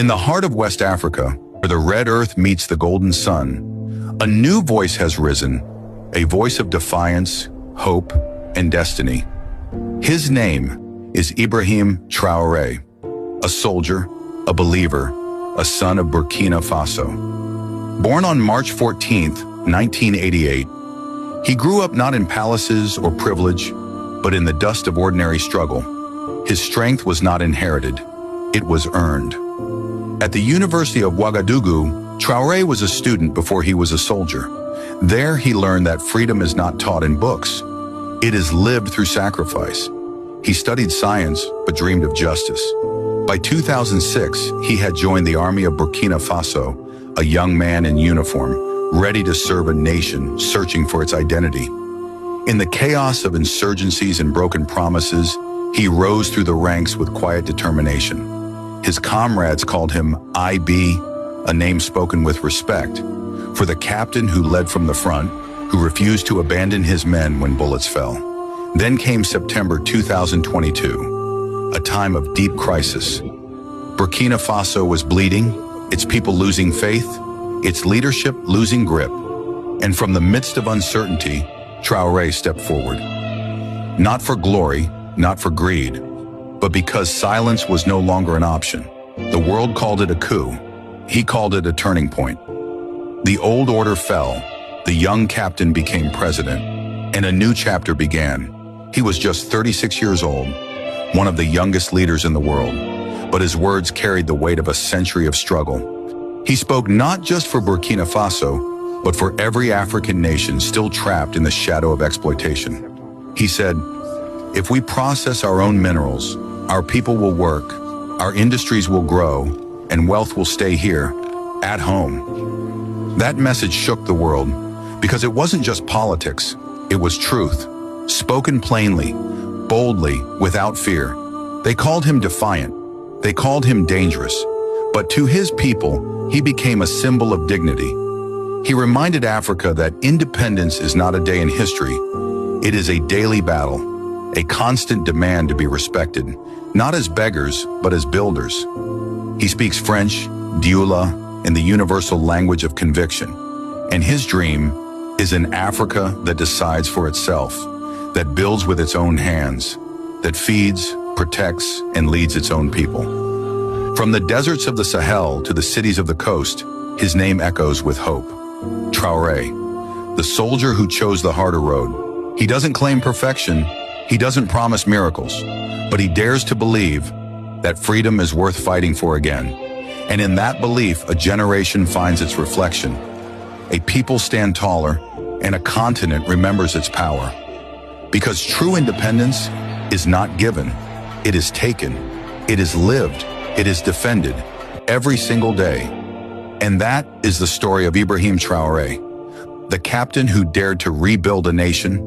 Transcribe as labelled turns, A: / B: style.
A: In the heart of West Africa, where the red earth meets the golden sun, a new voice has risen, a voice of defiance, hope, and destiny. His name is Ibrahim Traoré, a soldier, a believer, a son of Burkina Faso. Born on March 14, 1988, he grew up not in palaces or privilege, but in the dust of ordinary struggle. His strength was not inherited, it was earned. At the University of Ouagadougou, Traoré was a student before he was a soldier. There he learned that freedom is not taught in books. It is lived through sacrifice. He studied science, but dreamed of justice. By 2006, he had joined the army of Burkina Faso, a young man in uniform, ready to serve a nation searching for its identity. In the chaos of insurgencies and broken promises, he rose through the ranks with quiet determination. His comrades called him IB, a name spoken with respect, for the captain who led from the front, who refused to abandon his men when bullets fell. Then came September 2022, a time of deep crisis. Burkina Faso was bleeding, its people losing faith, its leadership losing grip. And from the midst of uncertainty, Traoré stepped forward. Not for glory, not for greed, but because silence was no longer an option. The world called it a coup. He called it a turning point. The old order fell, the young captain became president, and a new chapter began. He was just 36 years old, one of the youngest leaders in the world, but his words carried the weight of a century of struggle. He spoke not just for Burkina Faso, but for every African nation still trapped in the shadow of exploitation. He said, "If we process our own minerals, our people will work, our industries will grow, and wealth will stay here, at home." That message shook the world, because it wasn't just politics, it was truth, spoken plainly, boldly, without fear. They called him defiant, they called him dangerous, but to his people, he became a symbol of dignity. He reminded Africa that independence is not a day in history, it is a daily battle, a constant demand to be respected, not as beggars, but as builders. He speaks French, Dioula, and the universal language of conviction. And his dream is an Africa that decides for itself, that builds with its own hands, that feeds, protects, and leads its own people. From the deserts of the Sahel to the cities of the coast, his name echoes with hope. Traoré, the soldier who chose the harder road. He doesn't claim perfection, he doesn't promise miracles, but he dares to believe that freedom is worth fighting for again. And in that belief, a generation finds its reflection. A people stand taller, and a continent remembers its power. Because true independence is not given, it is taken, it is lived, it is defended every single day. And that is the story of Ibrahim Traoré, the captain who dared to rebuild a nation,